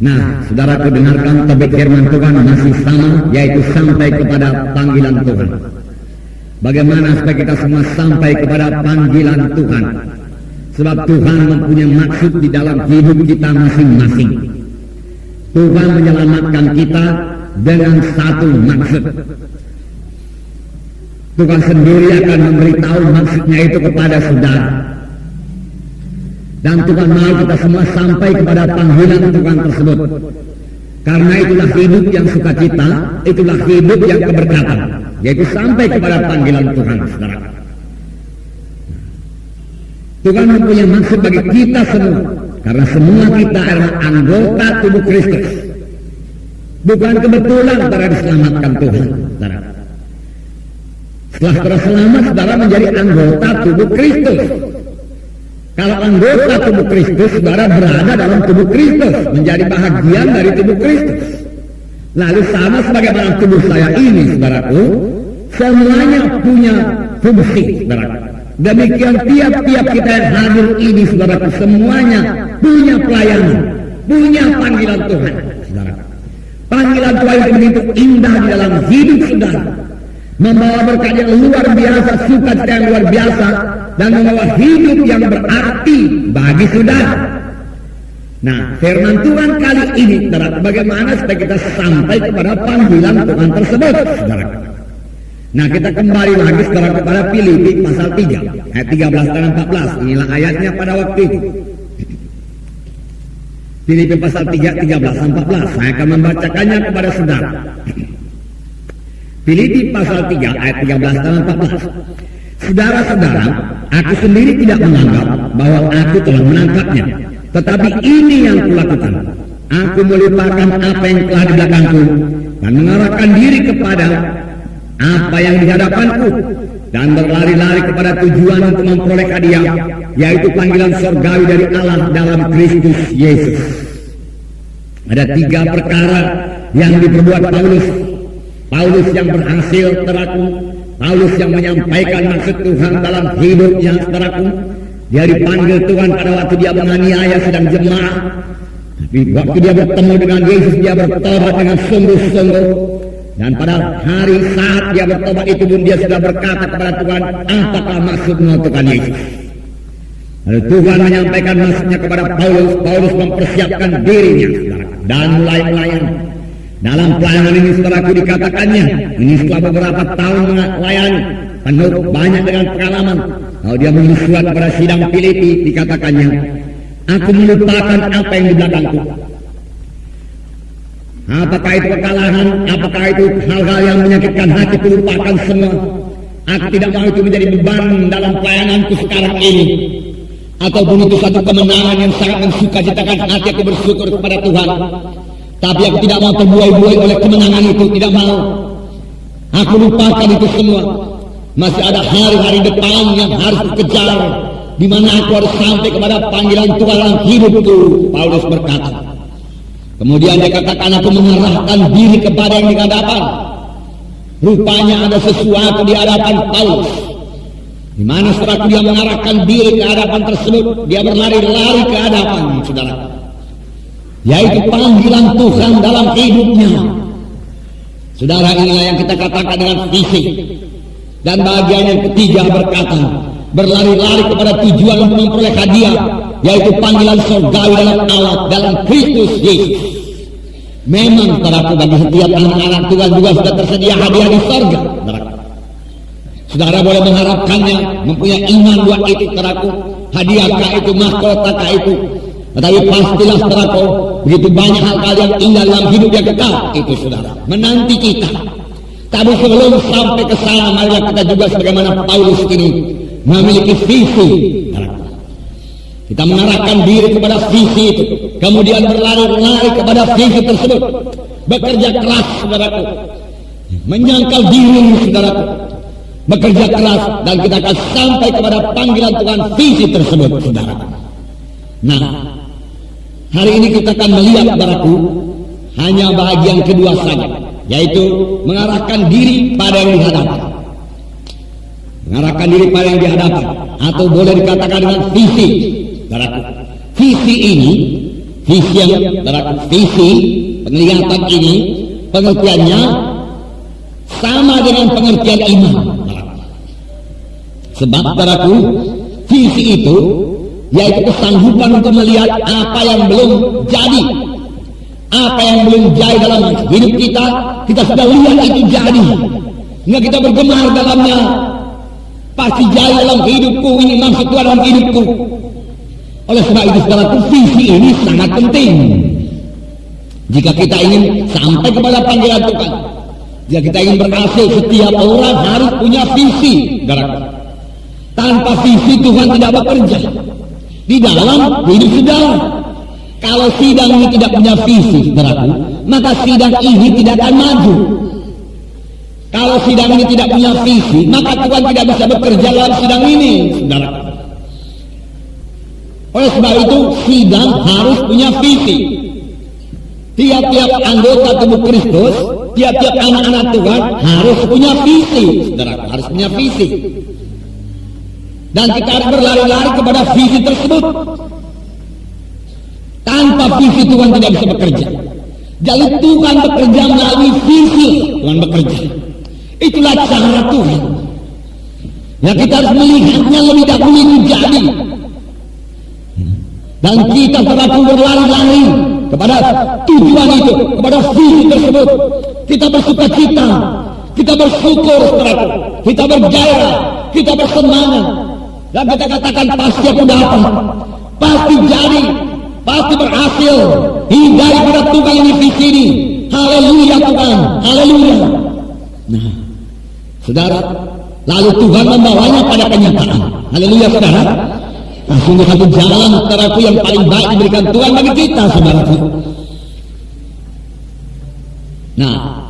Nah, saudaraku, dengarkan topik firman Tuhan masih sama, yaitu sampai kepada panggilan Tuhan. Bagaimana supaya kita semua sampai kepada panggilan Tuhan? Sebab Tuhan mempunyai maksud di dalam hidup kita masing-masing. Tuhan menyelamatkan kita dengan satu maksud. Tuhan sendiri akan memberitahu maksudnya itu kepada saudara. Dan Tuhan mau kita semua sampai kepada panggilan Tuhan tersebut. Karena itulah hidup yang sukacita, itulah hidup yang keberkatan, yaitu sampai kepada panggilan Tuhan, saudara. Tuhan mempunyai maksud bagi kita semua, karena semua kita adalah anggota tubuh Kristus. Bukan kebetulan saudara diselamatkan Tuhan, saudara. Setelah saudara selamat, saudara menjadi anggota tubuh Kristus. Kalau anggota tubuh Kristus, saudara berada dalam tubuh Kristus, menjadi bahagian dari tubuh Kristus. Lalu sama sebagaimana tubuh saya ini, saudaraku, semuanya punya fungsi, saudara. Demikian tiap-tiap kita yang hadir ini, saudaraku, semuanya punya pelayanan, punya panggilan Tuhan, saudara. Panggilan Tuhan yang begitu indah di dalam hidup saudara, membawa berkat yang luar biasa, sukacita yang luar biasa, dan membawa hidup yang berarti bagi saudara. Nah, firman Tuhan kali ini, saudara, bagaimana supaya kita sampai kepada panggilan Tuhan tersebut, saudara. Nah, kita kembali lagi, saudara, kepada Filipi pasal 3 ayat 13 dan 14. Inilah ayatnya pada waktu itu. Filipi pasal 3 13 dan 14. Saya akan membacakannya kepada saudara. Filipi pasal 3 ayat 13 dan 14. Saudara-saudara, aku sendiri tidak menganggap bahwa aku telah menangkapnya, tetapi ini yang kulakukan. Aku melupakan apa yang telah di belakangku dan mengarahkan diri kepada apa yang di hadapanku, dan berlari-lari kepada tujuan untuk memperoleh hadiah, yaitu panggilan surgawi dari Allah dalam Kristus Yesus. Ada 3 perkara yang diperbuat Paulus. Paulus yang berhasil, saudaraku. Paulus yang menyampaikan maksud Tuhan dalam hidupnya, saudaraku. Dia dipanggil Tuhan pada waktu dia menganiaya sedang jemaah. Tapi waktu dia bertemu dengan Yesus, dia bertobat dengan sungguh-sungguh. Dan pada hari saat dia bertobat itu pun dia sudah berkata kepada Tuhan, apakah maksudmu Tuhan Yesus? Lalu Tuhan menyampaikan maksudnya kepada Paulus. Paulus mempersiapkan dirinya, saudara, dan mulai melayani. Dalam pelayanan ini, saudaraku, dikatakannya, ini setelah beberapa tahun melayani, penuh banyak dengan pengalaman. Lalu dia menulis surat kepada sidang Filipi, dikatakannya, aku melupakan apa yang di belakangku. Apakah itu kekalahan, apakah itu hal-hal yang menyakitkan hati, lupakan semua. Aku tidak mau itu menjadi beban dalam pelayananku sekarang ini. Ataupun itu satu kemenangan yang sangat mensukacitakan hati, aku bersyukur kepada Tuhan. Tapi aku tidak mau terbuai-buai oleh kemenangan itu, tidak mau. Aku lupakan itu semua. Masih ada hari-hari depan yang harus dikejar, di mana aku harus sampai kepada panggilan Tuhan dalam hidupku. Paulus berkata. Kemudian dia katakan, aku mengarahkan diri kepada yang di hadapan. Rupanya ada sesuatu di hadapan Paulus, di mana saudara dia mengarahkan diri ke hadapan tersebut. Dia berlari-lari ke hadapan, saudara, yaitu panggilan Tuhan dalam hidupnya. Saudara, inilah yang kita katakan dengan visi. Dan bagian yang ketiga berkata, berlari-lari kepada tujuan untuk memperoleh hadiah, yaitu panggilan surgawi dalam Allah, dalam Kristus Yesus. Memang, saudaraku, bagi setiap anak-anak Tuhan juga sudah tersedia hadiah di surga, saudara. Saudara boleh mengharapkannya, mempunyai iman buat itu, saudaraku. Hadiahkah itu, mahkotakah itu? Tetapi pastilah, saudaraku, begitu banyak hal-hal yang indah dalam hidup yang kekal itu, saudara, menanti kita. Tapi sebelum sampai ke sana, marilah kita juga sebagaimana Paulus ini memiliki visi, saudaraku. Kita mengarahkan diri kepada visi itu, kemudian berlari-lari kepada visi tersebut, bekerja keras, saudaraku, menyangkal diri, saudaraku, bekerja keras, dan kita akan sampai kepada panggilan Tuhan visi tersebut, saudaraku. Nah, hari ini kita akan melihat, saudaraku, hanya bagian kedua saja, yaitu mengarahkan diri pada yang dihadapan. Mengarahkan diri pada yang dihadapan, atau boleh dikatakan dengan visi. Saudaraku, visi ini visi penglihatan ini pengertiannya sama dengan pengertian iman. Sebab saudaraku, visi itu yaitu kesanggupan untuk melihat apa yang belum jadi, apa yang belum jadi dalam hidup kita, kita sudah lihat itu jadi. Nggak kita bergemar dalamnya, pasti jadi dalam hidupku, ini maksud Tuhan dalam hidupku. Oleh sebab itu saudaraku, visi ini sangat penting. Jika kita ingin sampai kepada panggilan Tuhan, jika kita ingin berhasil, setiap orang harus punya visi. Saudaraku, tanpa visi Tuhan tidak bekerja di dalam hidup saudara. Kalau sidang ini tidak punya visi, saudaraku, maka sidang ini tidak akan maju. Kalau sidang ini tidak punya visi, maka Tuhan tidak bisa bekerja dalam sidang ini, saudaraku. Oleh sebab itu, sidang harus punya visi. Tiap-tiap anggota tubuh Kristus, tiap-tiap anak-anak Tuhan harus punya visi, saudaraku, harus punya visi. Dan kita harus berlari-lari kepada visi tersebut. Tanpa visi Tuhan tidak bisa bekerja. Jadi Tuhan bekerja melalui visi. Tuhan bekerja. Itulah cara Tuhan. Ya, kita harus melihatnya lebih dahulu itu jadi. Dan kita terlalu berlari-lari kepada tujuan itu, kepada visi tersebut. Kita bersuka cita, kita bersyukur, kita bergairah, kita bersemangat. Dan kita katakan pasti aku dapat, pasti jadi, pasti berhasil. Hindari pada Tuhan ini visi ini. Haleluya Tuhan, haleluya. Nah, saudara, lalu Tuhan membawanya pada kenyataan. Haleluya saudara. Nah, sungguh satu jalan saudaraku yang paling baik diberikan Tuhan bagi kita, saudaraku. Nah,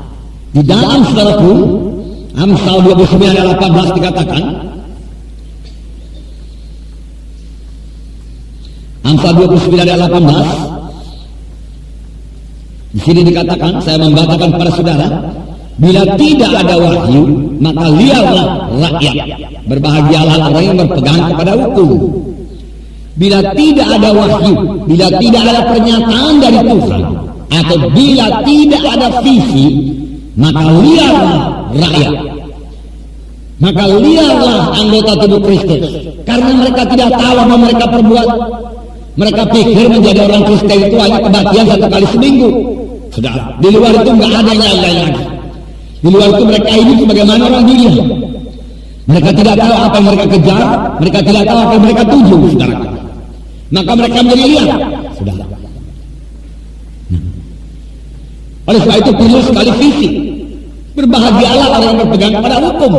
di dalam saudaraku, Amsal 29 ayat 18 dikatakan, Amsal 29 ayat 18, di sini dikatakan, saya membacakan kepada saudara, bila tidak ada wahyu, maka liarlah rakyat. Berbahagialah orang yang berpegang kepada hukum. Bila tidak ada wahyu, bila tidak ada pernyataan dari Tuhan, atau bila tidak ada visi, maka liarlah rakyat. Maka liarlah anggota tubuh Kristus. Karena mereka tidak tahu apa mereka perbuat. Mereka pikir menjadi orang Kristen itu hanya kebaktian 1 kali seminggu. Sudah, di luar itu nggak ada yang lain lagi. Di luar itu mereka hidup sebagaimana orang dunia. Mereka tidak tahu apa yang mereka kejar, mereka tidak tahu apa yang mereka tuju, saudara. Maka mereka menjadi liar, sudah. Nah. Oleh sebab itu perlu sekali visi. Berbahagialah orang yang berpegang pada hukum.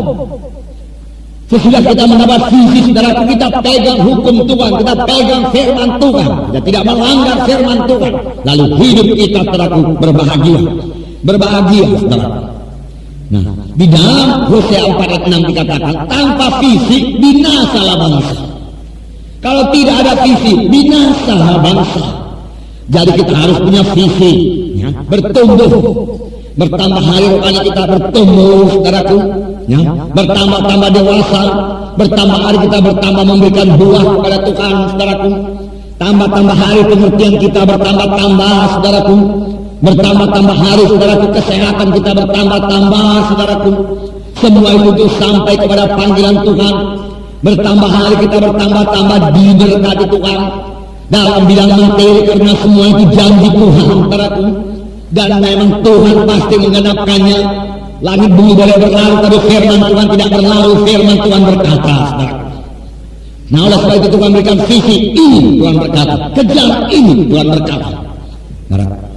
Sesudah kita mendapat visi, saudara, kita pegang hukum Tuhan, kita pegang firman Tuhan, kita tidak melanggar firman Tuhan. Lalu hidup kita, saudaraku, berbahagia, berbahagia, saudara. Nah, di dalam Hosea 4 ayat 6 dikatakan, tanpa visi binasalah bangsa. Kalau tidak ada visi, binasalah bangsa. Jadi kita harus punya visi, ya, bertumbuh, bertambah hari rohani kita bertumbuh, saudaraku, ya, bertambah-tambah dewasa, bertambah hari kita bertambah memberikan buah kepada Tuhan, saudaraku. Tambah-tambah hari pengertian kita bertambah-tambah, saudaraku. Bertambah-tambah hari, saudaraku, kesehatan kita bertambah-tambah, saudaraku. Semua itu sampai kepada panggilan Tuhan. Bertambah hari kita bertambah-tambah diberkati Tuhan dalam bidang materi, karena semua itu janji Tuhan, saudaraku. Dan memang Tuhan pasti menggenapkannya. Langit bumi boleh berlalu, tapi firman Tuhan tidak berlalu. Firman Tuhan berkata, saudaraku. Nah, oleh sebab itu Tuhan berikan visi ini, Tuhan berkata, kejar ini, Tuhan berkata.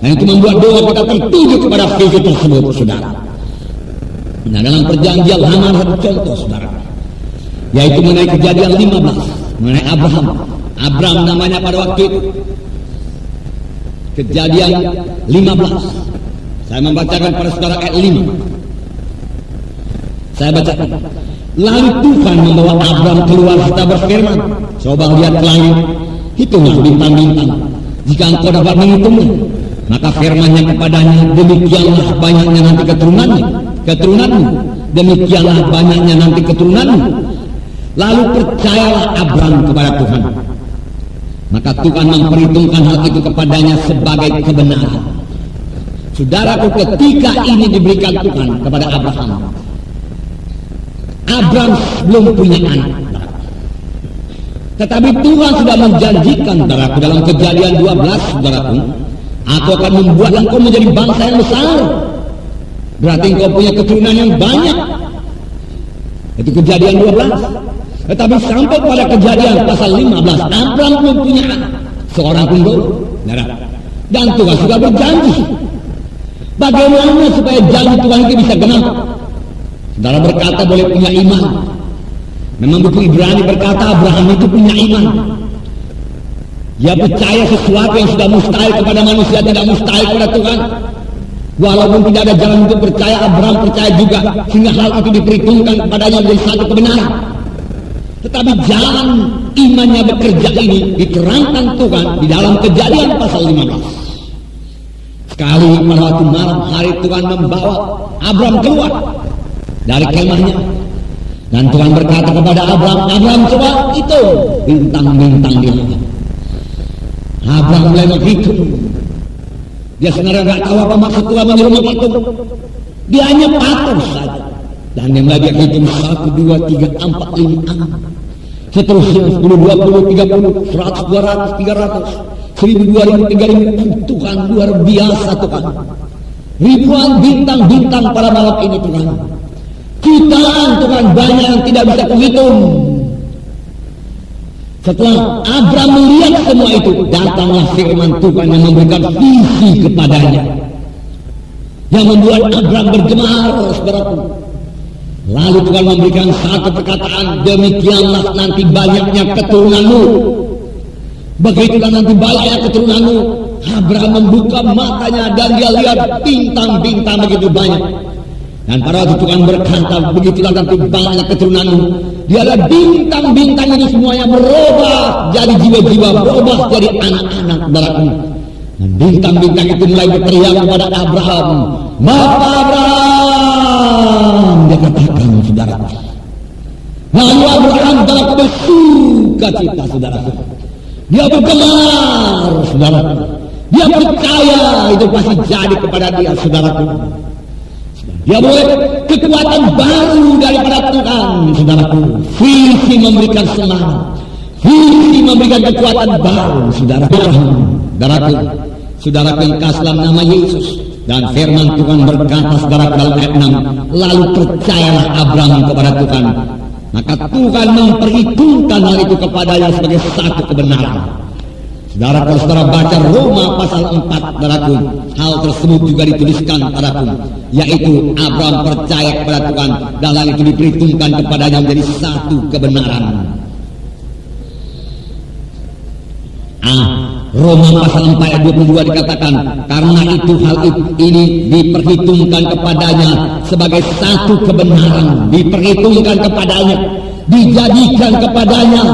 Nah, itu membuat doa kita tertuju kepada visi tersebut, saudara. Nah, dalam perjanjian lama ada satu contoh, saudara, yaitu mengenai Kejadian 15, mengenai Abraham. Abraham namanya pada waktu itu. Kejadian 15. Saya membacakan pada saudara ayat 5. Saya bacakan. Lalu Tuhan membawa Abraham keluar serta berfirman, coba lihat ke langit, hitunglah bintang-bintang. Jika engkau dapat menghitungnya, maka firman-Nya kepadanya, demikianlah banyaknya nanti keturunanmu, demikianlah banyaknya nanti keturunanmu. Lalu percayalah Abraham kepada Tuhan. maka Tuhan memperhitungkan hal itu kepadanya sebagai kebenaran. Saudaraku, ketika ini diberikan Tuhan kepada Abraham, Abraham belum punya anak, tetapi Tuhan sudah menjanjikan, saudaraku, dalam Kejadian 12, saudaraku, aku akan membuat engkau menjadi bangsa yang besar. Berarti engkau punya keturunan yang banyak. Itu Kejadian 12. Tetapi sampai pada Kejadian pasal 15, Abraham belum punya anak seorang pun belum. Dan Tuhan sudah berjanji. Bagaimana supaya janji Tuhan itu bisa genap? Saudara berkata boleh punya iman. Memang buku Ibrani berkata Abraham itu punya iman. Dia percaya sesuatu yang sudah mustahil kepada manusia tidak mustahil kepada Tuhan. Walaupun tidak ada jalan untuk percaya, Abraham percaya juga, sehingga hal itu diperhitungkan kepadanya menjadi satu kebenaran. Tetapi jalan imannya bekerja ini diterangkan Tuhan di dalam Kejadian pasal 15. Sekali pada waktu malam hari Tuhan membawa Abraham keluar dari kemahnya. Dan Tuhan berkata kepada Abraham, Abraham coba hitung bintang-bintang di langit. Abraham mulai menghitung. Dia sebenarnya nggak tahu apa maksud Tuhan menyuruh menghitung. Dia hanya patuh saja. Dan dia mulai hitung 1, 2, 3, 4, 5, 6. Seterusnya 10, 20, 30, 100, 200, 300, 1000, 2000, 3000. Tuhan luar biasa Tuhan. Ribuan bintang-bintang pada malam ini Tuhan. Jutaan Tuhan banyak yang tidak bisa kuhitung. Setelah Abraham melihat semua itu, datanglah firman Tuhan yang memberikan visi kepadanya, yang membuat Abraham bergemar, saudaraku. Lalu Tuhan memberikan satu perkataan, demikianlah nanti banyaknya keturunanmu. Begitulah nanti banyaknya keturunanmu. Abraham membuka matanya dan dia lihat bintang-bintang begitu banyak. Dan pada waktu Tuhan berkata, begitulah nanti banyak keturunanmu. Dia lihat bintang-bintang itu semuanya berubah jadi jiwa-jiwa, berubah jadi anak-anak saudaraku. Dan bintang-bintang itu mulai berteriak kepada Abraham, Bapak Abraham, dia katakan saudaraku. Lalu Abraham saudaraku bersuka cita saudaraku. Dia bergemar saudaraku. Dia percaya itu pasti jadi kepada dia saudaraku. Dia boleh kekuatan baru daripada Tuhan, saudaraku. Visi memberikan semangat, visi memberikan kekuatan baru, saudaraku. Saudaraku yang kasih nama Yesus. Dan firman Tuhan berkata, saudaraku dalam ayat 6, lalu percayalah Abraham kepada Tuhan, maka Tuhan memperhitungkan hal itu kepadanya sebagai satu kebenaran. Saudara, kalau saudara baca Roma pasal 4, saudaraku, hal tersebut juga dituliskan padaku, yaitu Abraham percaya kepada Tuhan dan hal itu diperhitungkan kepadanya menjadi satu kebenaran. Roma pasal 4 ayat 22 dikatakan, karena itu hal ini diperhitungkan kepadanya sebagai satu kebenaran, diperhitungkan kepadanya, dijadikan kepadanya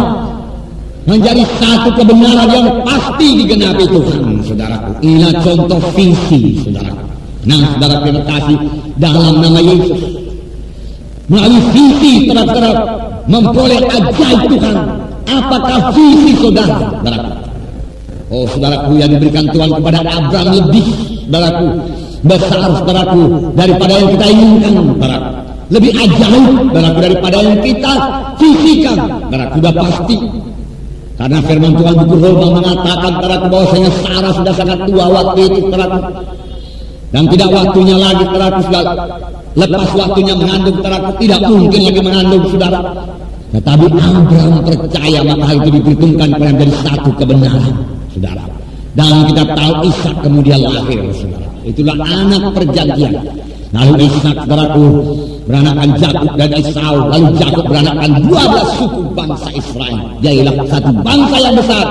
menjadi satu kebenaran yang pasti digenapi Tuhan, saudaraku. Inilah contoh visi, saudaraku. Nah, saudara, terima kasih dalam nama Yesus. Melalui visi, saudara, memperoleh ajaib Tuhan. Apakah visi saudara? Saudaraku. Oh, saudaraku, yang diberikan Tuhan kepada Abraham lebih, saudaraku, besar, saudaraku, daripada yang kita inginkan, saudaraku. Lebih ajaib, saudaraku, daripada yang kita visikan, saudaraku. Sudah pasti. Karena firman Tuhan buku Roma mengatakan saudaraku bahwasanya Sarah sudah sangat tua waktu itu, saudaraku. Dan tidak waktunya lagi, saudaraku, sudah lepas waktunya mengandung, saudaraku. Tidak mungkin lagi mengandung, saudara. Tetapi Abraham percaya, maka hal itu diperhitungkan kepada menjadi satu kebenaran, saudara. Dan kita tahu Ishak kemudian lahir, saudara. Itulah anak perjanjian. Lalu Ishak, saudaraku, beranakan Yakub dan Esau. Lalu Yakub beranakan 12 suku bangsa Israel. Jadilah satu bangsa yang besar,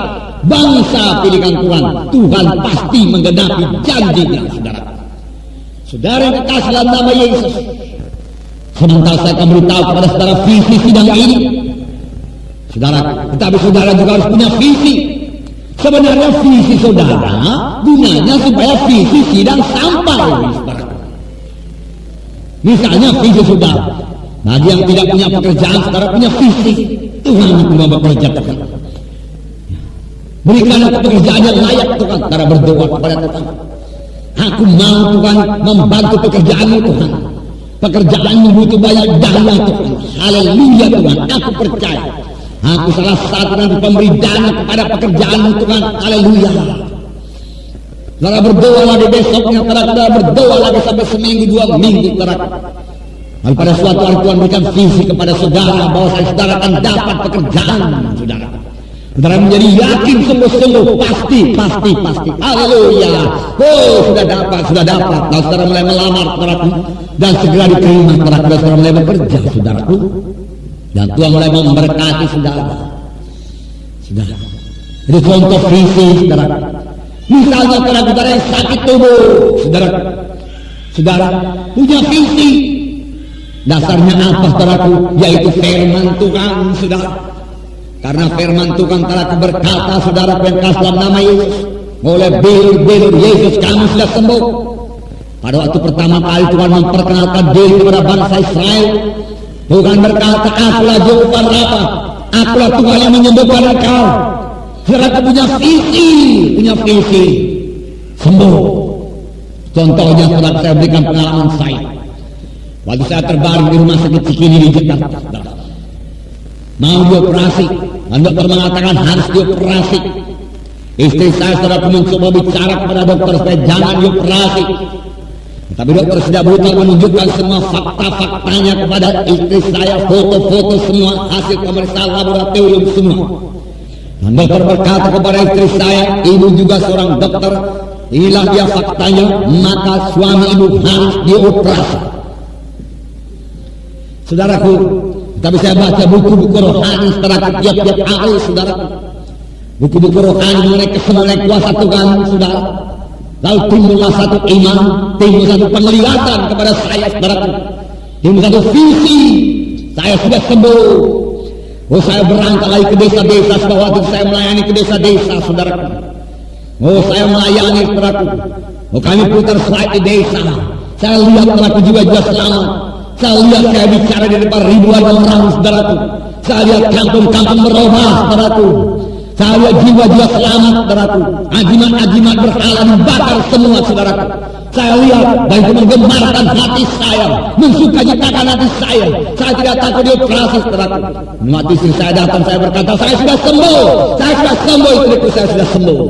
bangsa pilihan Tuhan. Tuhan pasti menggenapi janjinya, saudara. Saudara yang kekasih dalam nama Yesus, sementara saya akan beritahu kepada saudara visi sidang ini, saudara, tetapi saudara juga harus punya visi. Sebenarnya visi saudara gunanya supaya visi sidang sampai, saudara. Misalnya visi saudara, bagi yang tidak punya pekerjaan, saudara punya visi, Tuhan aku mau bekerja. Berikan aku pekerjaan yang layak Tuhan. Saudara berdoa kepada Tuhan. Aku mau Tuhan membantu pekerjaanmu Tuhan. Pekerjaanmu butuh banyak dana Tuhan. Haleluya Tuhan. Aku percaya. Aku salah satu nanti pemberi dana kepada pekerjaanmu Tuhan. Haleluya. Saudara berdoa lagi besoknya. Saudara berdoa lagi sampai seminggu 2 minggu. Lalu pada suatu hari Tuhan berikan visi kepada saudara bahwa saudara akan dapat pekerjaan saudara. Saudara menjadi yakin sungguh-sungguh pasti. Haleluya. Oh sudah dapat. Lalu saudara mulai melamar saudaraku dan segera diterima saudara mulai bekerja saudaraku. Dan Tuhan mulai memberkati saudara. Itu contoh visi saudara. Misalnya saudara yang sakit tubuh saudara punya visi. Dasarnya apa saudaraku? Yaitu firman Tuhan saudara. Karena firman Tuhan telah berkata saudara yang dalam nama Yesus, oleh bilur Yesus kamu sudah sembuh. Pada waktu pertama kali Tuhan memperkenalkan diri kepada bangsa Israel, Tuhan berkata, akulah Jehovah Rafa, akulah Tuhan yang menyembuhkan engkau. Saudara punya visi sembuh. Contohnya saudara, saya berikan pengalaman saya. Waktu saya terbaring di rumah sakit Cikini di Jakarta, mau dioperasi, dan dokter mengatakan harus dioperasi. Istri saya saudara mencoba bicara kepada dokter supaya jangan dioperasi, tapi dokter sudah brutal menunjukkan semua fakta-faktanya kepada istri saya, foto-foto semua, hasil pemeriksaan laboratorium semua. Dan dokter berkata kepada istri saya, ibu juga seorang dokter, inilah dia faktanya, maka suami ibu harus dioperasi. Saudaraku, tapi saya baca buku-buku rohani saudara tiap-tiap hari saudara. Buku-buku rohani mengenai kesemuanya kuasa Tuhan saudara. Lalu timbullah satu iman, timbul satu penglihatan kepada saya saudara. Timbul satu visi, saya sudah sembuh. Oh saya berangkat lagi ke desa-desa, setelah waktu saya melayani ke desa-desa saudara. Oh saya melayani saudara. Oh kami putar slide di desa. Saya lihat saudara jiwa-jiwa selamat. Saya lihat saya bicara di depan ribuan orang saudaraku. Saya lihat kampung-kampung berubah saudaraku. Saya lihat jiwa-jiwa selamat saudaraku. Ajimat-ajimat berhala dibakar semua saudaraku. Saya lihat dan itu menggemarkan hati saya, mensukacitakan hati saya. Saya tidak takut dioperasi saudaraku. Waktu istri saya datang saya berkata, saya sudah sembuh. Istriku saya sudah sembuh.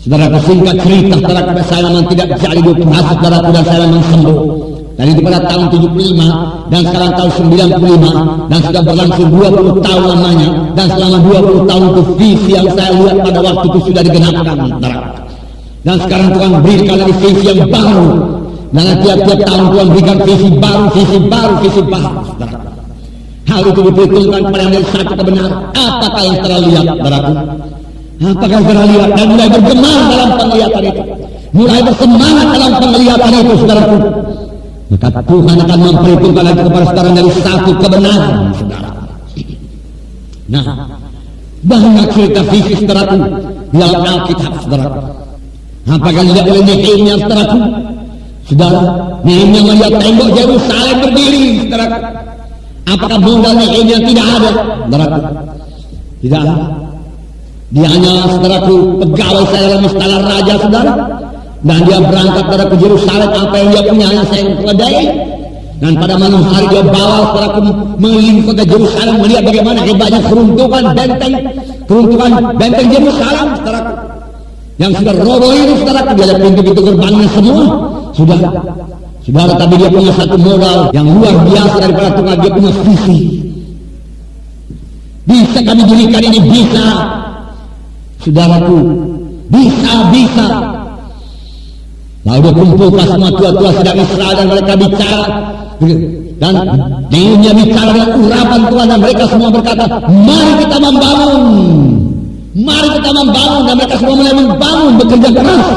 Saudaraku singkat cerita saudaraku, saya memang tidak jadi dioperasi saudaraku dan saya memang sembuh. Dan itu pada tahun 75 dan sekarang tahun 95 dan sudah berlangsung 20 tahun lamanya. Dan selama 20 tahun itu visi yang saya lihat pada waktu itu sudah digenapkan. Dan sekarang Tuhan berikan lagi visi yang baru. Dan tiap-tiap tahun Tuhan berikan visi baru. Hal itu diperhitungkan kepada yang satu kebenaran. Apakah yang saudara lihat saudaraku? Apakah yang saudara lihat? Dan mulai bergema dalam penglihatan itu, mulai bersemangat dalam penglihatan itu saudaraku. Maka Tuhan akan memperhitungkan lagi kepada saudara dari satu kebenaran saudara. Nah, banyak cerita visi saudaraku di dalam Alkitab saudara. Apakah tidak oleh Nehemia saudaraku? Saudara, Nehemia melihat tembok Yerusalem berdiri saudaraku. Apakah modal Nehemia tidak ada saudaraku? Tidak ada. Dia hanya saudaraku pegawai saya dalam istana raja saudara. Dan dia berangkat pada ke Yerusalem, apa yang dia punya hanya saya keledai. Dan pada malam hari dia bawa saudaraku mengelilingi kota Yerusalem, melihat bagaimana hebatnya keruntuhan benteng Yerusalem saudaraku. Yang sudah roboh itu saudaraku, dia lihat pintu-pintu gerbangnya semua saudara, tapi dia punya satu modal yang luar biasa daripada Tuhan, dia punya visi. Bisa kami dirikan ini, bisa saudaraku, bisa. Lalu dia kumpulkan semua tua-tua sedang Israel dan mereka bicara. Dan Nehemia bicara dengan urapan Tuhan dan mereka semua berkata, mari kita membangun. Dan mereka semua mulai membangun, bekerja keras.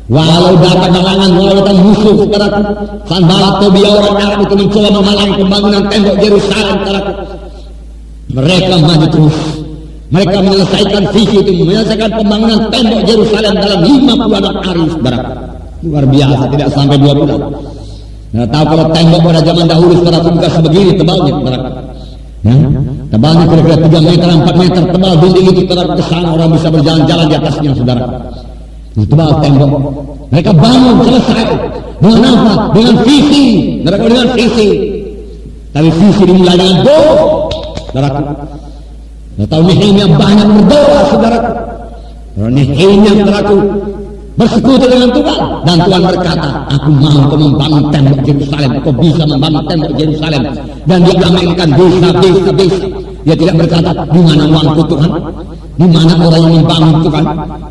Walau dapat halangan, walau datang musuh saudaraku. Sanballat Tobia orang Arab itu mencoba menghalangi pembangunan tembok Yerusalem saudaraku. Mereka maju terus. Mereka menyelesaikan visi itu, menyelesaikan pembangunan tembok Yerusalem dalam 56 hari saudaraku. Luar biasa, tidak sampai 2 bulan. Nah, tahu kalau tembok pada zaman dahulu saudara bukan sebegini tebalnya saudara. Ya, tebalnya kira-kira 3 meter, 4 meter tebal dinding itu ke sana orang bisa berjalan-jalan di atasnya, saudara. Itu tebal tembok. Mereka bangun selesai. Dengan apa? Dengan visi. Mereka dengan visi. Tapi visi dimulai dengan doa, saudara. Tahu Nehemia banyak berdoa, saudara. Nehemia, saudaraku, bersekutu dengan Tuhan, dan Tuhan berkata, aku mau kau membangun tembok Yerusalem, kau bisa membangun tembok Yerusalem, dan dia aminkan desa. Dia tidak berkata, di mana uangku Tuhan, di mana orang yang membangun Tuhan,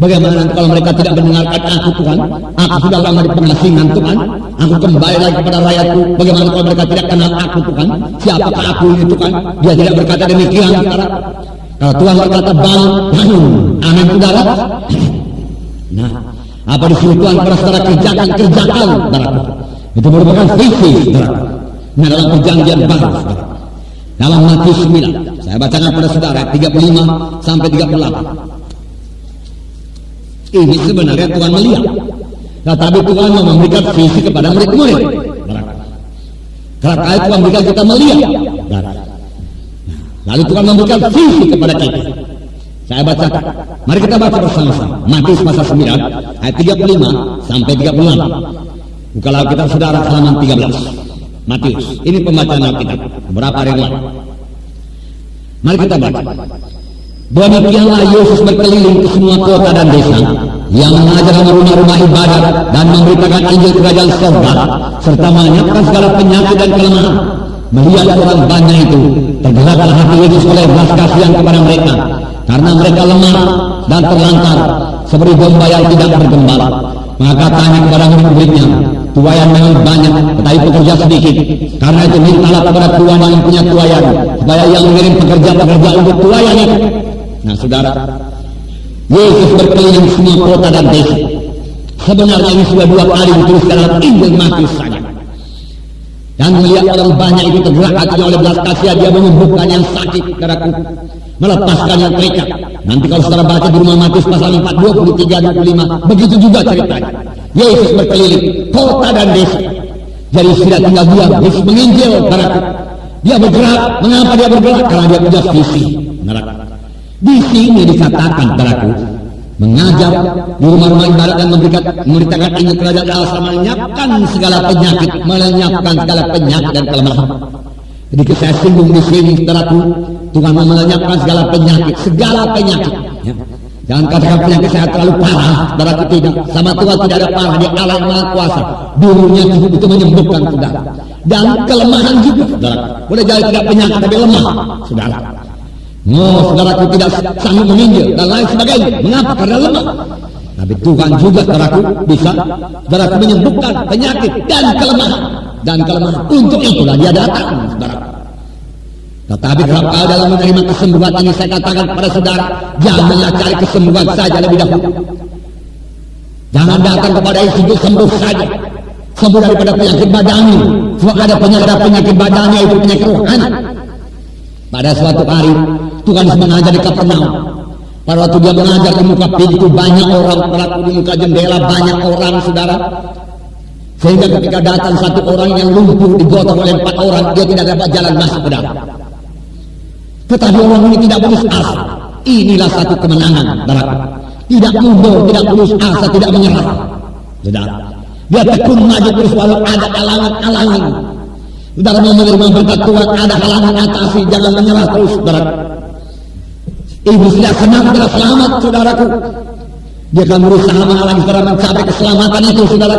bagaimana kalau mereka tidak mendengarkan aku Tuhan, aku sudah lama di pengasingan Tuhan, aku kembali lagi kepada rakyatku, bagaimana kalau mereka tidak kenal aku Tuhan, siapakah aku ini Tuhan. Dia tidak berkata demikian, saudara. Kalau Tuhan berkata bangun, amin, saudara. Nah, apa disuruh Tuhan kepada saudara kerjakan, saudara. Itu merupakan visi, saudara. Nah, dalam perjanjian baru, saudara. Dalam Matius 9, saya bacakan pada saudara 35 sampai 38. Ini sebenarnya Tuhan melihat, tetapi Tuhan mau memberikan visi kepada murid-murid. Karena Tuhan memberikan kita melihat, lalu Tuhan memberikan visi kepada kita. Saya bacakan. Mari kita baca bersama-sama. Matius pasal 9 ayat 35 sampai 38. Bukalah kita saudara halaman 13. Matius. Ini pembacaan Alkitab beberapa hari yang lalu. Mari kita baca. Demikianlah Yesus berkeliling ke semua kota dan desa, yang mengajar rumah-rumah ibadat dan memberitakan Injil kerajaan surga, serta menyiapkan segala penyakit dan kelemahan. Melihat orang banyak itu, tergeraklah hati Yesus oleh belas kasihan kepada mereka, karena mereka lemah dan terlantar seperti domba yang tidak bergembala. Maka tanya kepada murid-muridnya, tuayan memang banyak, tetapi pekerja sedikit. Karena itu mintalah kepada Tuhan yang punya tuayan, supaya yang mengirim pekerja-pekerja untuk tuayan itu. Nah, saudara, Yesus berkeliling semua kota dan desa. Sebenarnya ini sudah 2 kali dituliskan dalam Injil Matius saja. Dan melihat orang banyak itu tergerak hatinya oleh belas kasihan, dia menyembuhkan yang sakit, saudaraku, melepaskan yang terikat. Nanti kalau saudara baca di rumah Matius pasal 4, 23, 25, begitu juga ceritanya. Yesus berkeliling kota dan desa. Jadi tidak tinggal diam, Yesus menginjil, saudaraku. Dia bergerak. Mengapa dia bergerak? Karena dia punya visi, saudaraku. Di sini dikatakan, saudaraku, mengajar di rumah-rumah ibadat dan memberitakan Injil kerajaan Allah, melenyapkan segala penyakit dan kelemahan. Jadi saya singgung di sini, saudaraku, Tuhan melenyapkan segala penyakit. Ya. Jangan katakan penyakit saya terlalu parah, saudaraku, tidak. Sama Tuhan tidak ada parah, dia Allah yang Maha Kuasa. Dulunya itu menyembuhkan, saudara. Dan kelemahan juga, saudara. Boleh jadi tidak penyakit tapi lemah, saudara. Saudaraku tidak sanggup menginjil dan lain sebagainya. Mengapa? Karena lemah. Tapi Tuhan juga, saudaraku, bisa, saudaraku, menyembuhkan penyakit dan kelemahan. Untuk itulah dia datang, saudara. Tetapi kalau dalam menerima kesembuhan ini, saya katakan kepada saudara, janganlah cari kesembuhan saja lebih dahulu. Jangan datang kepada Yesus untuk sembuh saja, sembuh daripada penyakit badani. Sebab ada penyakit badani, itu penyakit rohani. Pada suatu hari Tuhan mengajar di Kapernaum. Pada waktu dia mengajar di muka pintu, banyak orang, pelaku di muka jendela, banyak orang, saudara. Sehingga ketika datang satu orang yang lumpuh digotong oleh 4 orang, dia tidak dapat jalan masuk ke dalam. Tetapi orang ini tidak putus asa. Inilah satu kemenangan, saudara. Tidak mundur, tidak putus asa, tidak menyerah, saudara. Dia tekun maju terus walau ada halangan. Saudara mau menerima berkat Tuhan, ada halangan atasi, jangan menyerah terus, saudara. Iblis tidak senang tidak selamat, saudaraku. Dia akan berusaha menghalangi saudara mencapai keselamatan itu, saudara.